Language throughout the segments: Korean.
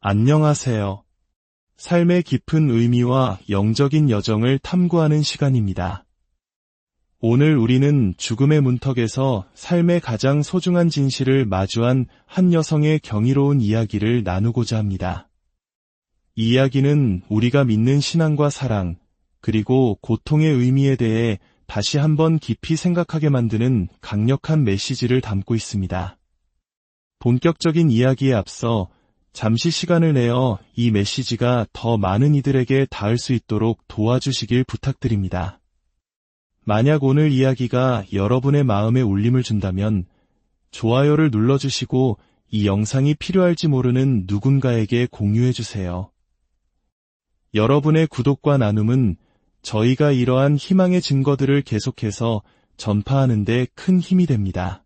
안녕하세요. 삶의 깊은 의미와 영적인 여정을 탐구하는 시간입니다. 오늘 우리는 죽음의 문턱에서 삶의 가장 소중한 진실을 마주한 한 여성의 경이로운 이야기를 나누고자 합니다. 이 이야기는 우리가 믿는 신앙과 사랑, 그리고 고통의 의미에 대해 다시 한번 깊이 생각하게 만드는 강력한 메시지를 담고 있습니다. 본격적인 이야기에 앞서 잠시 시간을 내어 이 메시지가 더 많은 이들에게 닿을 수 있도록 도와주시길 부탁드립니다. 만약 오늘 이야기가 여러분의 마음에 울림을 준다면 좋아요를 눌러주시고 이 영상이 필요할지 모르는 누군가에게 공유해주세요. 여러분의 구독과 나눔은 저희가 이러한 희망의 증거들을 계속해서 전파하는 데 큰 힘이 됩니다.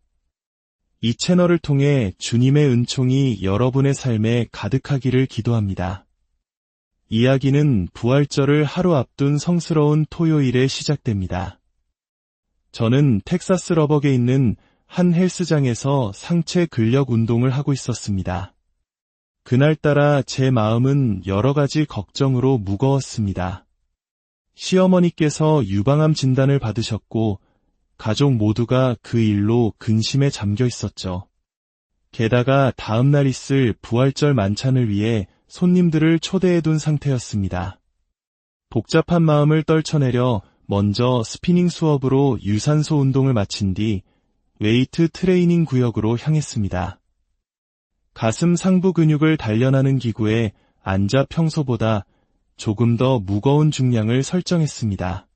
이 채널을 통해 주님의 은총이 여러분의 삶에 가득하기를 기도합니다. 이야기는 부활절을 하루 앞둔 성스러운 토요일에 시작됩니다. 저는 텍사스 러벅에 있는 한 헬스장에서 상체 근력 운동을 하고 있었습니다. 그날따라 제 마음은 여러 가지 걱정으로 무거웠습니다. 시어머니께서 유방암 진단을 받으셨고 가족 모두가 그 일로 근심에 잠겨 있었죠. 게다가 다음날 있을 부활절 만찬을 위해 손님들을 초대해둔 상태였습니다. 복잡한 마음을 떨쳐내려 먼저 스피닝 수업으로 유산소 운동을 마친 뒤 웨이트 트레이닝 구역으로 향했습니다. 가슴 상부 근육을 단련하는 기구에 앉아 평소보다 조금 더 무거운 중량을 설정했습니다.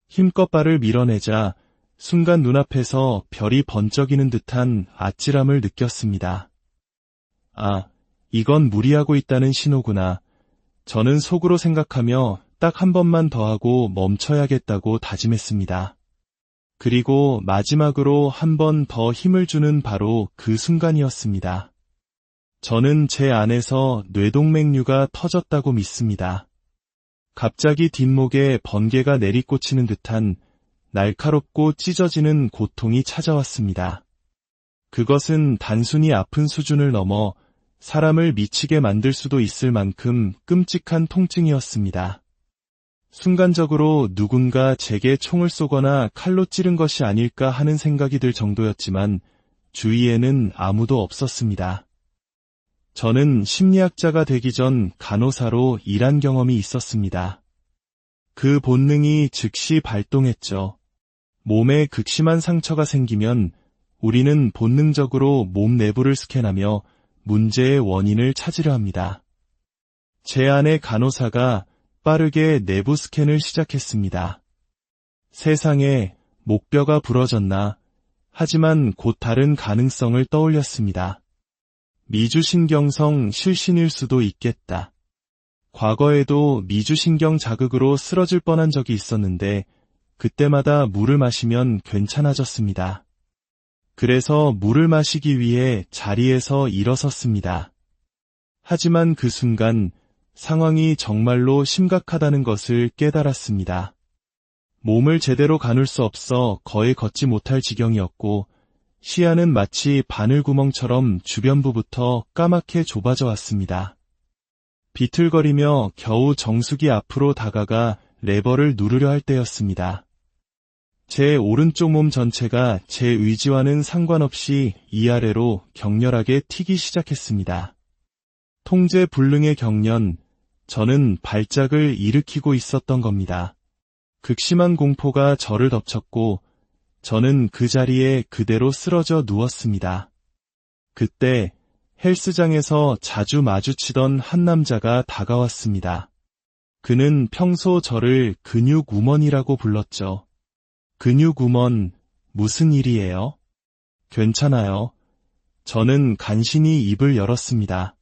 힘껏 발을 밀어내자 순간 눈앞에서 별이 번쩍이는 듯한 아찔함을 느꼈습니다. 아, 이건 무리하고 있다는 신호구나. 저는 속으로 생각하며 딱 한 번만 더 하고 멈춰야겠다고 다짐했습니다. 그리고 마지막으로 한 번 더 힘을 주는 바로 그 순간이었습니다. 저는 제 안에서 뇌동맥류가 터졌다고 믿습니다. 갑자기 뒷목에 번개가 내리꽂히는 듯한 날카롭고 찢어지는 고통이 찾아왔습니다. 그것은 단순히 아픈 수준을 넘어 사람을 미치게 만들 수도 있을 만큼 끔찍한 통증이었습니다. 순간적으로 누군가 제게 총을 쏘거나 칼로 찌른 것이 아닐까 하는 생각이 들 정도였지만 주위에는 아무도 없었습니다. 저는 심리학자가 되기 전 간호사로 일한 경험이 있었습니다. 그 본능이 즉시 발동했죠. 몸에 극심한 상처가 생기면 우리는 본능적으로 몸 내부를 스캔하며 문제의 원인을 찾으려 합니다. 제 아내 간호사가 빠르게 내부 스캔을 시작했습니다. 세상에, 목뼈가 부러졌나? 하지만 곧 다른 가능성을 떠올렸습니다. 미주신경성 실신일 수도 있겠다. 과거에도 미주신경 자극으로 쓰러질 뻔한 적이 있었는데 그때마다 물을 마시면 괜찮아졌습니다. 그래서 물을 마시기 위해 자리에서 일어섰습니다. 하지만 그 순간 상황이 정말로 심각하다는 것을 깨달았습니다. 몸을 제대로 가눌 수 없어 거의 걷지 못할 지경이었고 시야는 마치 바늘구멍처럼 주변부부터 까맣게 좁아져 왔습니다. 비틀거리며 겨우 정수기 앞으로 다가가 레버를 누르려 할 때였습니다. 제 오른쪽 몸 전체가 제 의지와는 상관없이 위아래로 격렬하게 튀기 시작했습니다. 통제 불능의 경련, 저는 발작을 일으키고 있었던 겁니다. 극심한 공포가 저를 덮쳤고 저는 그 자리에 그대로 쓰러져 누웠습니다. 그때 헬스장에서 자주 마주치던 한 남자가 다가왔습니다. 그는 평소 저를 근육우먼이라고 불렀죠. 근육우먼, 무슨 일이에요? 괜찮아요. 저는 간신히 입을 열었습니다.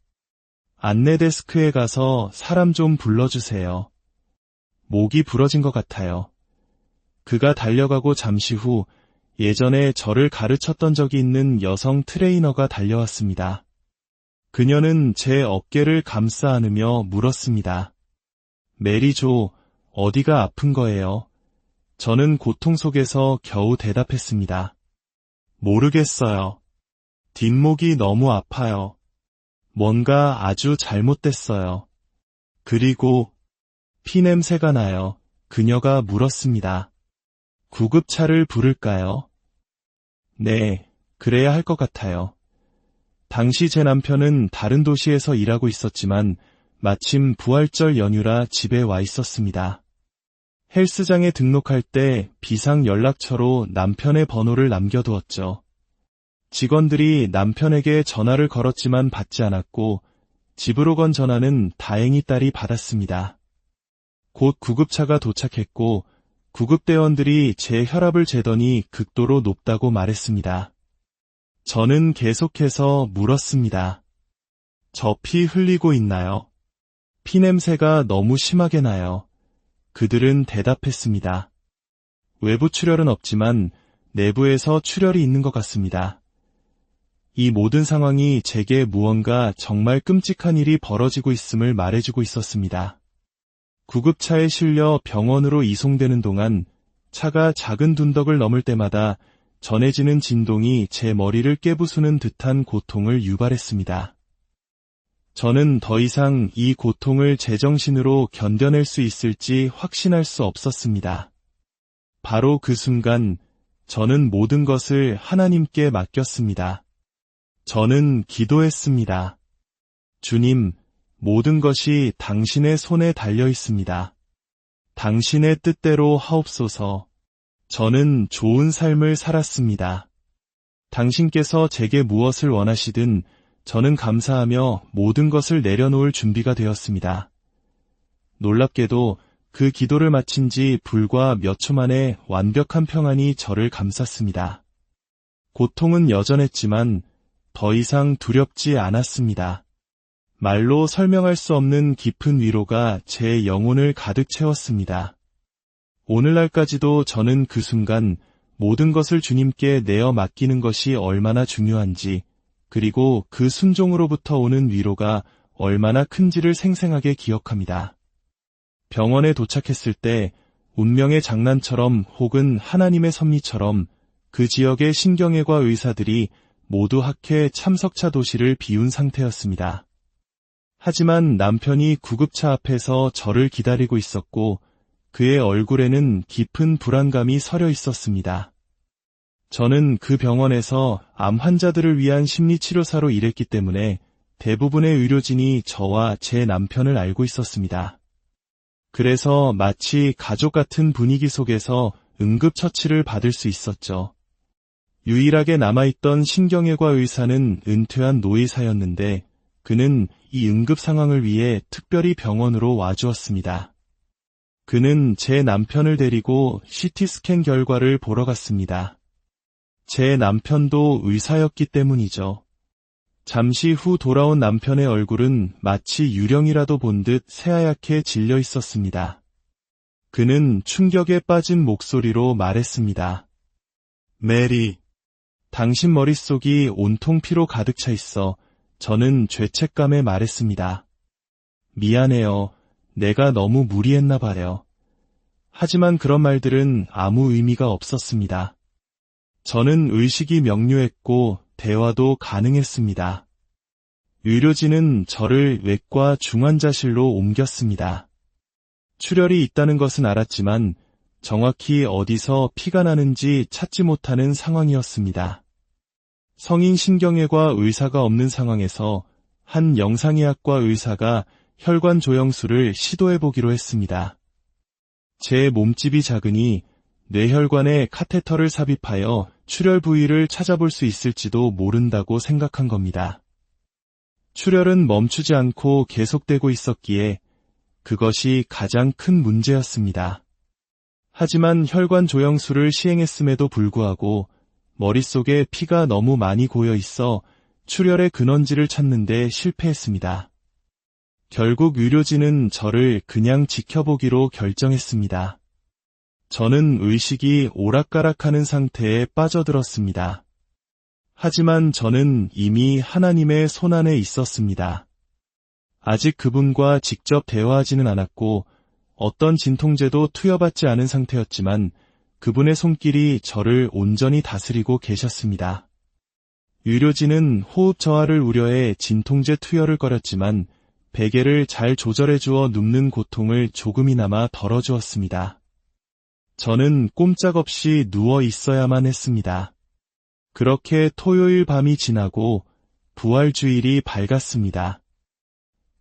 안내 데스크에 가서 사람 좀 불러주세요. 목이 부러진 것 같아요. 그가 달려가고 잠시 후 예전에 저를 가르쳤던 적이 있는 여성 트레이너가 달려왔습니다. 그녀는 제 어깨를 감싸 안으며 물었습니다. 메리조, 어디가 아픈 거예요? 저는 고통 속에서 겨우 대답했습니다. 모르겠어요. 뒷목이 너무 아파요. 뭔가 아주 잘못됐어요. 그리고 피냄새가 나요. 그녀가 물었습니다. 구급차를 부를까요? 네, 그래야 할 것 같아요. 당시 제 남편은 다른 도시에서 일하고 있었지만 마침 부활절 연휴라 집에 와 있었습니다. 헬스장에 등록할 때 비상 연락처로 남편의 번호를 남겨두었죠. 직원들이 남편에게 전화를 걸었지만 받지 않았고 집으로 건 전화는 다행히 딸이 받았습니다. 곧 구급차가 도착했고 구급대원들이 제 혈압을 재더니 극도로 높다고 말했습니다. 저는 계속해서 물었습니다. 저 피 흘리고 있나요? 피냄새가 너무 심하게 나요. 그들은 대답했습니다. 외부 출혈은 없지만 내부에서 출혈이 있는 것 같습니다. 이 모든 상황이 제게 무언가 정말 끔찍한 일이 벌어지고 있음을 말해주고 있었습니다. 구급차에 실려 병원으로 이송되는 동안 차가 작은 둔덕을 넘을 때마다 전해지는 진동이 제 머리를 깨부수는 듯한 고통을 유발했습니다. 저는 더 이상 이 고통을 제정신으로 견뎌낼 수 있을지 확신할 수 없었습니다. 바로 그 순간 저는 모든 것을 하나님께 맡겼습니다. 저는 기도했습니다. 주님, 모든 것이 당신의 손에 달려 있습니다. 당신의 뜻대로 하옵소서. 저는 좋은 삶을 살았습니다. 당신께서 제게 무엇을 원하시든 저는 감사하며 모든 것을 내려놓을 준비가 되었습니다. 놀랍게도 그 기도를 마친 지 불과 몇 초 만에 완벽한 평안이 저를 감쌌습니다. 고통은 여전했지만 더 이상 두렵지 않았습니다. 말로 설명할 수 없는 깊은 위로가 제 영혼을 가득 채웠습니다. 오늘날까지도 저는 그 순간 모든 것을 주님께 내어 맡기는 것이 얼마나 중요한지, 그리고 그 순종으로부터 오는 위로가 얼마나 큰지를 생생하게 기억합니다. 병원에 도착했을 때 운명의 장난처럼 혹은 하나님의 섭리처럼 그 지역의 신경외과 의사들이 모두 학회 참석차 도시를 비운 상태였습니다. 하지만 남편이 구급차 앞에서 저를 기다리고 있었고 그의 얼굴에는 깊은 불안감이 서려 있었습니다. 저는 그 병원에서 암 환자들을 위한 심리치료사로 일했기 때문에 대부분의 의료진이 저와 제 남편을 알고 있었습니다. 그래서 마치 가족 같은 분위기 속에서 응급처치를 받을 수 있었죠. 유일하게 남아있던 신경외과 의사는 은퇴한 노의사였는데 그는 이 응급 상황을 위해 특별히 병원으로 와주었습니다. 그는 제 남편을 데리고 CT 스캔 결과를 보러 갔습니다. 제 남편도 의사였기 때문이죠. 잠시 후 돌아온 남편의 얼굴은 마치 유령이라도 본 듯 새하얗게 질려 있었습니다. 그는 충격에 빠진 목소리로 말했습니다. 메리, 당신 머릿속이 온통 피로 가득 차 있어. 저는 죄책감에 말했습니다. 미안해요. 내가 너무 무리했나 봐요. 하지만 그런 말들은 아무 의미가 없었습니다. 저는 의식이 명료했고 대화도 가능했습니다. 의료진은 저를 외과 중환자실로 옮겼습니다. 출혈이 있다는 것은 알았지만 정확히 어디서 피가 나는지 찾지 못하는 상황이었습니다. 성인 신경외과 의사가 없는 상황에서 한 영상의학과 의사가 혈관 조영술을 시도해보기로 했습니다. 제 몸집이 작으니 뇌혈관에 카테터를 삽입하여 출혈 부위를 찾아볼 수 있을지도 모른다고 생각한 겁니다. 출혈은 멈추지 않고 계속되고 있었기에 그것이 가장 큰 문제였습니다. 하지만 혈관 조영술을 시행했음에도 불구하고 머릿속에 피가 너무 많이 고여 있어 출혈의 근원지를 찾는 데 실패했습니다. 결국 의료진은 저를 그냥 지켜보기로 결정했습니다. 저는 의식이 오락가락하는 상태에 빠져들었습니다. 하지만 저는 이미 하나님의 손안에 있었습니다. 아직 그분과 직접 대화하지는 않았고 어떤 진통제도 투여받지 않은 상태였지만 그분의 손길이 저를 온전히 다스리고 계셨습니다. 의료진은 호흡 저하를 우려해 진통제 투여를 꺼렸지만 베개를 잘 조절해 주어 눕는 고통을 조금이나마 덜어주었습니다. 저는 꼼짝없이 누워 있어야만 했습니다. 그렇게 토요일 밤이 지나고 부활주일이 밝았습니다.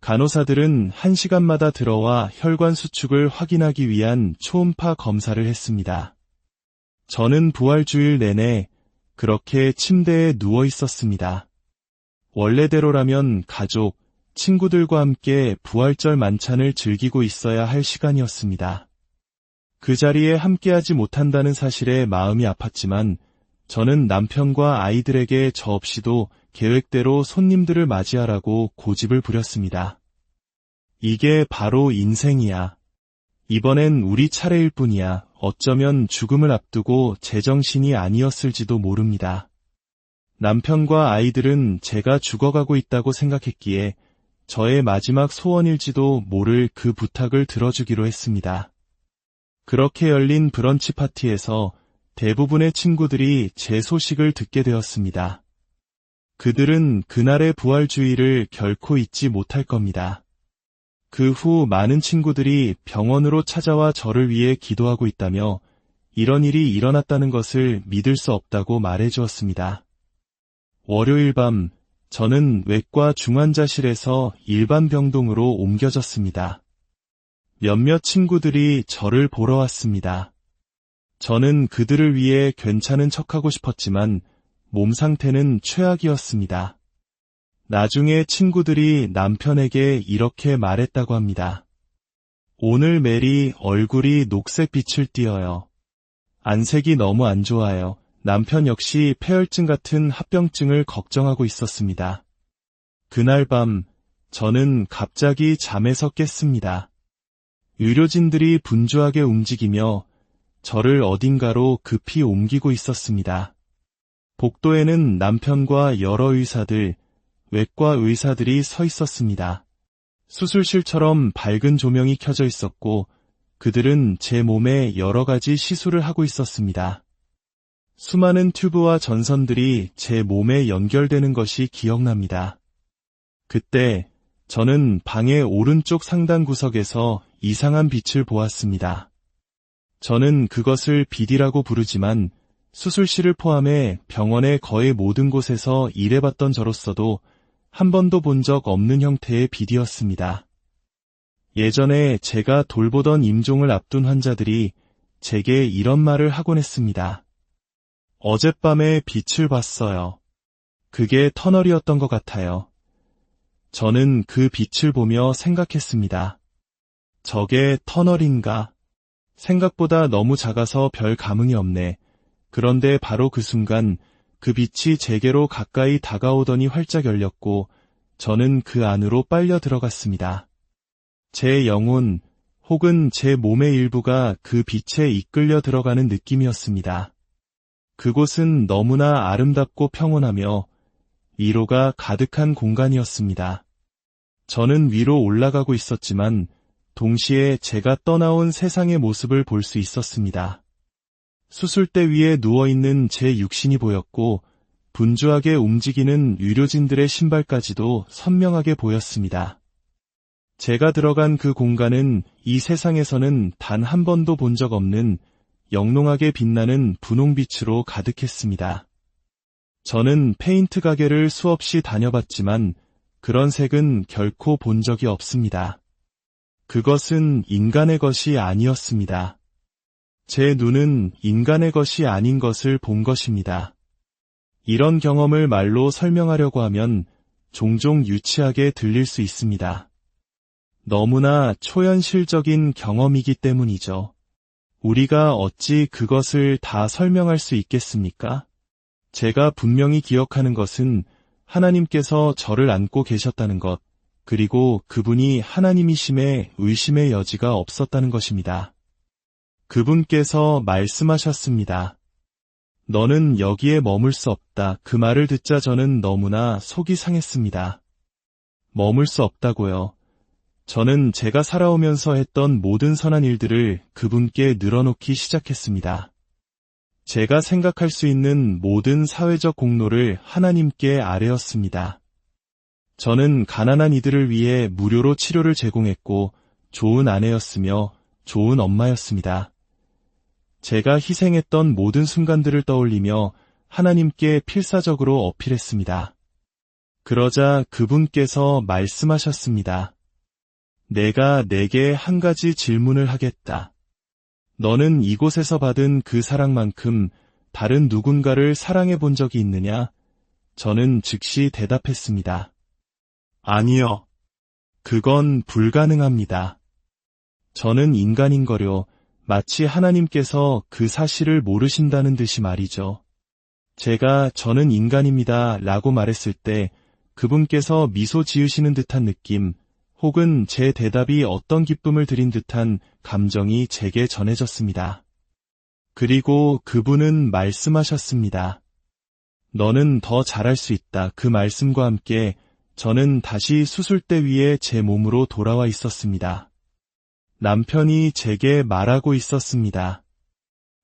간호사들은 1시간마다 들어와 혈관 수축을 확인하기 위한 초음파 검사를 했습니다. 저는 부활주일 내내 그렇게 침대에 누워 있었습니다. 원래대로라면 가족, 친구들과 함께 부활절 만찬을 즐기고 있어야 할 시간이었습니다. 그 자리에 함께하지 못한다는 사실에 마음이 아팠지만 저는 남편과 아이들에게 저 없이도 계획대로 손님들을 맞이하라고 고집을 부렸습니다. 이게 바로 인생이야. 이번엔 우리 차례일 뿐이야. 어쩌면 죽음을 앞두고 제정신이 아니었을지도 모릅니다. 남편과 아이들은 제가 죽어가고 있다고 생각했기에 저의 마지막 소원일지도 모를 그 부탁을 들어주기로 했습니다. 그렇게 열린 브런치 파티에서 대부분의 친구들이 제 소식을 듣게 되었습니다. 그들은 그날의 부활주의를 결코 잊지 못할 겁니다. 그 후 많은 친구들이 병원으로 찾아와 저를 위해 기도하고 있다며 이런 일이 일어났다는 것을 믿을 수 없다고 말해주었습니다. 월요일 밤 저는 외과 중환자실에서 일반 병동으로 옮겨졌습니다. 몇몇 친구들이 저를 보러 왔습니다. 저는 그들을 위해 괜찮은 척하고 싶었지만 몸 상태는 최악이었습니다. 나중에 친구들이 남편에게 이렇게 말했다고 합니다. 오늘 메리 얼굴이 녹색빛을 띠어요. 안색이 너무 안 좋아요. 남편 역시 폐혈증 같은 합병증을 걱정하고 있었습니다. 그날 밤 저는 갑자기 잠에서 깼습니다. 의료진들이 분주하게 움직이며 저를 어딘가로 급히 옮기고 있었습니다. 복도에는 남편과 여러 의사들, 외과 의사들이 서 있었습니다. 수술실처럼 밝은 조명이 켜져 있었고 그들은 제 몸에 여러 가지 시술을 하고 있었습니다. 수많은 튜브와 전선들이 제 몸에 연결되는 것이 기억납니다. 그때 저는 방의 오른쪽 상단 구석에서 이상한 빛을 보았습니다. 저는 그것을 비디라고 부르지만 수술실을 포함해 병원의 거의 모든 곳에서 일해봤던 저로서도 한 번도 본 적 없는 형태의 비디였습니다. 예전에 제가 돌보던 임종을 앞둔 환자들이 제게 이런 말을 하곤 했습니다. 어젯밤에 빛을 봤어요. 그게 터널이었던 것 같아요. 저는 그 빛을 보며 생각했습니다. 저게 터널인가? 생각보다 너무 작아서 별 감흥이 없네. 그런데 바로 그 순간 그 빛이 제게로 가까이 다가오더니 활짝 열렸고 저는 그 안으로 빨려 들어갔습니다. 제 영혼 혹은 제 몸의 일부가 그 빛에 이끌려 들어가는 느낌이었습니다. 그곳은 너무나 아름답고 평온하며 위로가 가득한 공간이었습니다. 저는 위로 올라가고 있었지만 동시에 제가 떠나온 세상의 모습을 볼 수 있었습니다. 수술대 위에 누워있는 제 육신이 보였고 분주하게 움직이는 의료진들의 신발까지도 선명하게 보였습니다. 제가 들어간 그 공간은 이 세상에서는 단 한 번도 본 적 없는 영롱하게 빛나는 분홍빛으로 가득했습니다. 저는 페인트 가게를 수없이 다녀봤지만 그런 색은 결코 본 적이 없습니다. 그것은 인간의 것이 아니었습니다. 제 눈은 인간의 것이 아닌 것을 본 것입니다. 이런 경험을 말로 설명하려고 하면 종종 유치하게 들릴 수 있습니다. 너무나 초현실적인 경험이기 때문이죠. 우리가 어찌 그것을 다 설명할 수 있겠습니까? 제가 분명히 기억하는 것은 하나님께서 저를 안고 계셨다는 것, 그리고 그분이 하나님이심에 의심의 여지가 없었다는 것입니다. 그분께서 말씀하셨습니다. 너는 여기에 머물 수 없다. 그 말을 듣자 저는 너무나 속이 상했습니다. 머물 수 없다고요. 저는 제가 살아오면서 했던 모든 선한 일들을 그분께 늘어놓기 시작했습니다. 제가 생각할 수 있는 모든 사회적 공로를 하나님께 아뢰었습니다. 저는 가난한 이들을 위해 무료로 치료를 제공했고 좋은 아내였으며 좋은 엄마였습니다. 제가 희생했던 모든 순간들을 떠올리며 하나님께 필사적으로 어필했습니다. 그러자 그분께서 말씀하셨습니다. 내가 내게 한 가지 질문을 하겠다. 너는 이곳에서 받은 그 사랑만큼 다른 누군가를 사랑해 본 적이 있느냐? 저는 즉시 대답했습니다. 아니요. 그건 불가능합니다. 저는 인간인거려 마치 하나님께서 그 사실을 모르신다는 듯이 말이죠. 제가 저는 인간입니다 라고 말했을 때 그분께서 미소 지으시는 듯한 느낌, 혹은 제 대답이 어떤 기쁨을 드린 듯한 감정이 제게 전해졌습니다. 그리고 그분은 말씀하셨습니다. 너는 더 잘할 수 있다. 그 말씀과 함께 저는 다시 수술대 위에 제 몸으로 돌아와 있었습니다. 남편이 제게 말하고 있었습니다.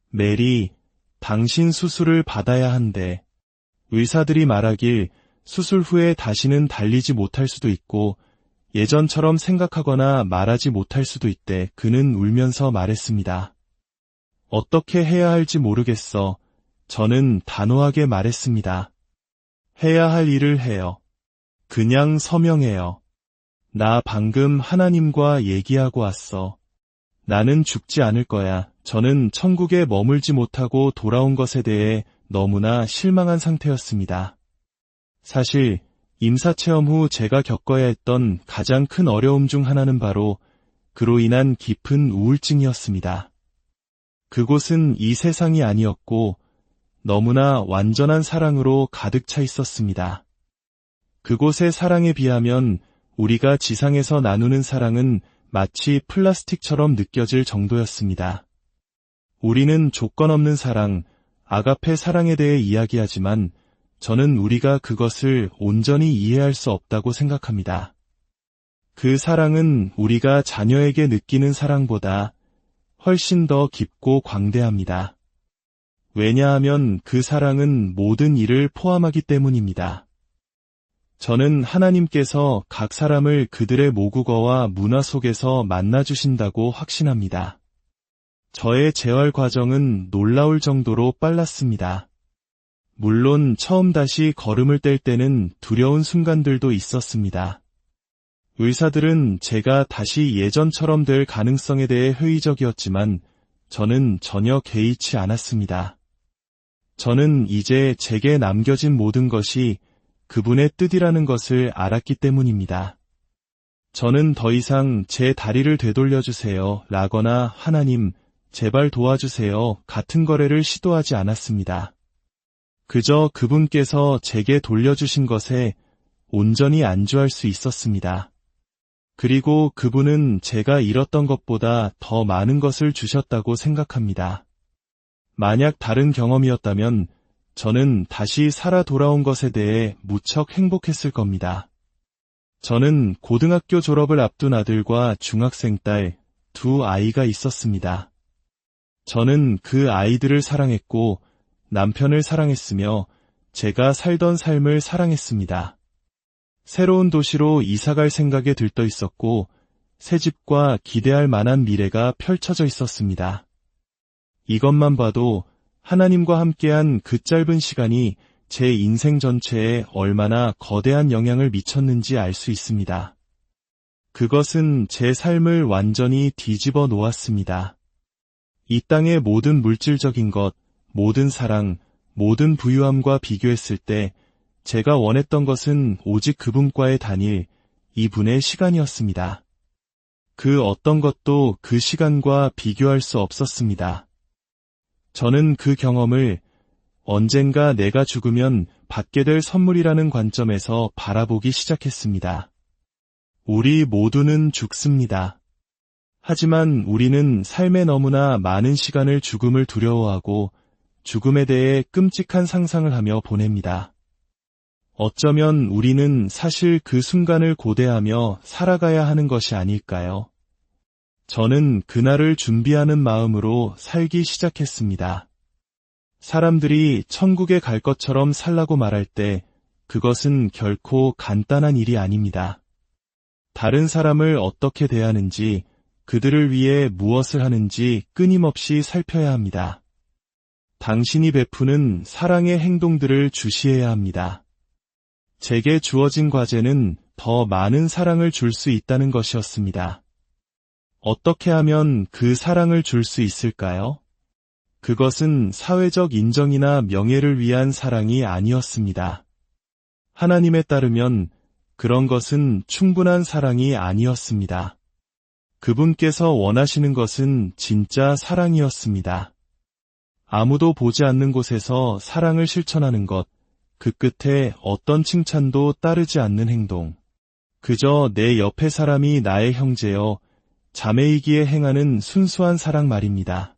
메리, 당신 수술을 받아야 한대. 의사들이 말하길 수술 후에 다시는 달리지 못할 수도 있고 예전처럼 생각하거나 말하지 못할 수도 있대. 그는 울면서 말했습니다. 어떻게 해야 할지 모르겠어. 저는 단호하게 말했습니다. 해야 할 일을 해요. 그냥 서명해요. 나 방금 하나님과 얘기하고 왔어. 나는 죽지 않을 거야. 저는 천국에 머물지 못하고 돌아온 것에 대해 너무나 실망한 상태였습니다. 사실 임사체험 후 제가 겪어야 했던 가장 큰 어려움 중 하나는 바로 그로 인한 깊은 우울증이었습니다. 그곳은 이 세상이 아니었고 너무나 완전한 사랑으로 가득 차 있었습니다. 그곳의 사랑에 비하면 우리가 지상에서 나누는 사랑은 마치 플라스틱처럼 느껴질 정도였습니다. 우리는 조건 없는 사랑, 아가페 사랑에 대해 이야기하지만 저는 우리가 그것을 온전히 이해할 수 없다고 생각합니다. 그 사랑은 우리가 자녀에게 느끼는 사랑보다 훨씬 더 깊고 광대합니다. 왜냐하면 그 사랑은 모든 일을 포함하기 때문입니다. 저는 하나님께서 각 사람을 그들의 모국어와 문화 속에서 만나주신다고 확신합니다. 저의 재활 과정은 놀라울 정도로 빨랐습니다. 물론 처음 다시 걸음을 뗄 때는 두려운 순간들도 있었습니다. 의사들은 제가 다시 예전처럼 될 가능성에 대해 회의적이었지만 저는 전혀 개의치 않았습니다. 저는 이제 제게 남겨진 모든 것이 그분의 뜻이라는 것을 알았기 때문입니다. 저는 더 이상 제 다리를 되돌려주세요 라거나 하나님, 제발 도와주세요 같은 거래를 시도하지 않았습니다. 그저 그분께서 제게 돌려주신 것에 온전히 안주할 수 있었습니다. 그리고 그분은 제가 잃었던 것보다 더 많은 것을 주셨다고 생각합니다. 만약 다른 경험이었다면 저는 다시 살아 돌아온 것에 대해 무척 행복했을 겁니다. 저는 고등학교 졸업을 앞둔 아들과 중학생 딸, 두 아이가 있었습니다. 저는 그 아이들을 사랑했고 남편을 사랑했으며 제가 살던 삶을 사랑했습니다. 새로운 도시로 이사갈 생각에 들떠 있었고 새 집과 기대할 만한 미래가 펼쳐져 있었습니다. 이것만 봐도 하나님과 함께한 그 짧은 시간이 제 인생 전체에 얼마나 거대한 영향을 미쳤는지 알 수 있습니다. 그것은 제 삶을 완전히 뒤집어 놓았습니다. 이 땅의 모든 물질적인 것, 모든 사랑, 모든 부유함과 비교했을 때 제가 원했던 것은 오직 그분과의 단일, 이분의 시간이었습니다. 그 어떤 것도 그 시간과 비교할 수 없었습니다. 저는 그 경험을 언젠가 내가 죽으면 받게 될 선물이라는 관점에서 바라보기 시작했습니다. 우리 모두는 죽습니다. 하지만 우리는 삶에 너무나 많은 시간을 죽음을 두려워하고 죽음에 대해 끔찍한 상상을 하며 보냅니다. 어쩌면 우리는 사실 그 순간을 고대하며 살아가야 하는 것이 아닐까요? 저는 그날을 준비하는 마음으로 살기 시작했습니다. 사람들이 천국에 갈 것처럼 살라고 말할 때 그것은 결코 간단한 일이 아닙니다. 다른 사람을 어떻게 대하는지, 그들을 위해 무엇을 하는지 끊임없이 살펴야 합니다. 당신이 베푸는 사랑의 행동들을 주시해야 합니다. 제게 주어진 과제는 더 많은 사랑을 줄 수 있다는 것이었습니다. 어떻게 하면 그 사랑을 줄 수 있을까요? 그것은 사회적 인정이나 명예를 위한 사랑이 아니었습니다. 하나님에 따르면 그런 것은 충분한 사랑이 아니었습니다. 그분께서 원하시는 것은 진짜 사랑이었습니다. 아무도 보지 않는 곳에서 사랑을 실천하는 것, 그 끝에 어떤 칭찬도 따르지 않는 행동, 그저 내 옆에 사람이 나의 형제여, 자매이기에 행하는 순수한 사랑 말입니다.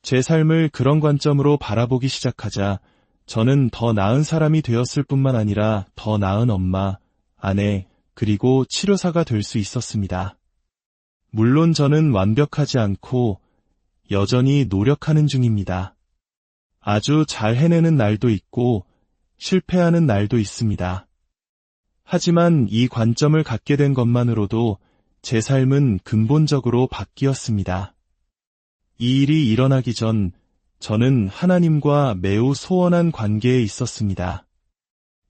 제 삶을 그런 관점으로 바라보기 시작하자 저는 더 나은 사람이 되었을 뿐만 아니라 더 나은 엄마, 아내, 그리고 치료사가 될 수 있었습니다. 물론 저는 완벽하지 않고 여전히 노력하는 중입니다. 아주 잘 해내는 날도 있고 실패하는 날도 있습니다. 하지만 이 관점을 갖게 된 것만으로도 제 삶은 근본적으로 바뀌었습니다. 이 일이 일어나기 전 저는 하나님과 매우 소원한 관계에 있었습니다.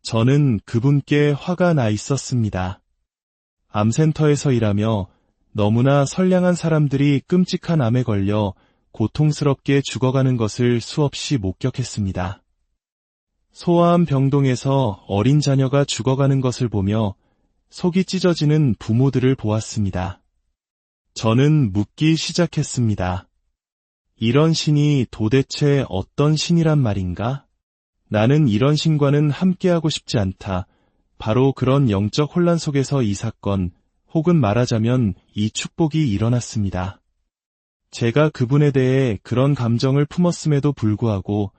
저는 그분께 화가 나 있었습니다. 암센터에서 일하며 너무나 선량한 사람들이 끔찍한 암에 걸려 고통스럽게 죽어가는 것을 수없이 목격했습니다. 소아암 병동에서 어린 자녀가 죽어가는 것을 보며 속이 찢어지는 부모들을 보았습니다. 저는 묻기 시작했습니다. 이런 신이 도대체 어떤 신이란 말인가? 나는 이런 신과는 함께하고 싶지 않다. 바로 그런 영적 혼란 속에서 이 사건, 혹은 말하자면 이 축복이 일어났습니다. 제가 그분에 대해 그런 감정을 품었음에도 불구하고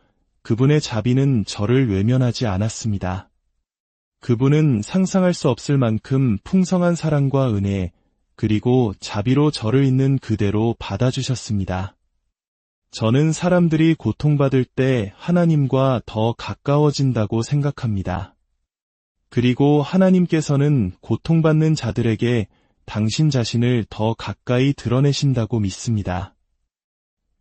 그분의 자비는 저를 외면하지 않았습니다. 그분은 상상할 수 없을 만큼 풍성한 사랑과 은혜, 그리고 자비로 저를 있는 그대로 받아주셨습니다. 저는 사람들이 고통받을 때 하나님과 더 가까워진다고 생각합니다. 그리고 하나님께서는 고통받는 자들에게 당신 자신을 더 가까이 드러내신다고 믿습니다.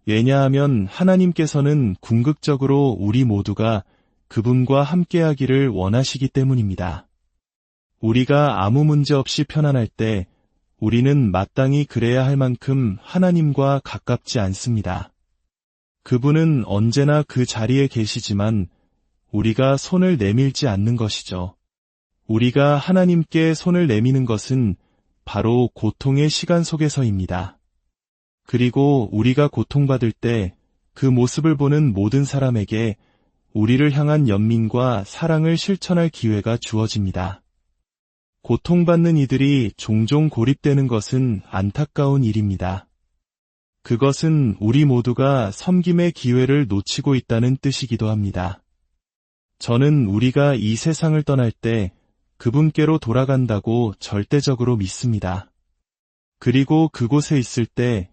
왜냐하면 하나님께서는 궁극적으로 우리 모두가 그분과 함께하기를 원하시기 때문입니다. 우리가 아무 문제 없이 편안할 때 우리는 마땅히 그래야 할 만큼 하나님과 가깝지 않습니다. 그분은 언제나 그 자리에 계시지만 우리가 손을 내밀지 않는 것이죠. 우리가 하나님께 손을 내미는 것은 바로 고통의 시간 속에서입니다. 그리고 우리가 고통받을 때 그 모습을 보는 모든 사람에게 우리를 향한 연민과 사랑을 실천할 기회가 주어집니다. 고통받는 이들이 종종 고립되는 것은 안타까운 일입니다. 그것은 우리 모두가 섬김의 기회를 놓치고 있다는 뜻이기도 합니다. 저는 우리가 이 세상을 떠날 때 그분께로 돌아간다고 절대적으로 믿습니다. 그리고 그곳에 있을 때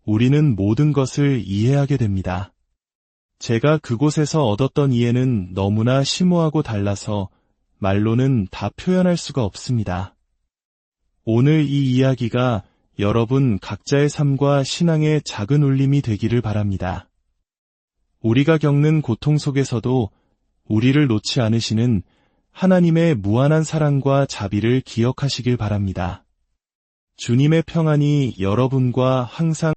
우리는 모든 것을 이해하게 됩니다. 제가 그곳에서 얻었던 이해는 너무나 심오하고 달라서 말로는 다 표현할 수가 없습니다. 오늘 이 이야기가 여러분 각자의 삶과 신앙의 작은 울림이 되기를 바랍니다. 우리가 겪는 고통 속에서도 우리를 놓지 않으시는 하나님의 무한한 사랑과 자비를 기억하시길 바랍니다. 주님의 평안이 여러분과 항상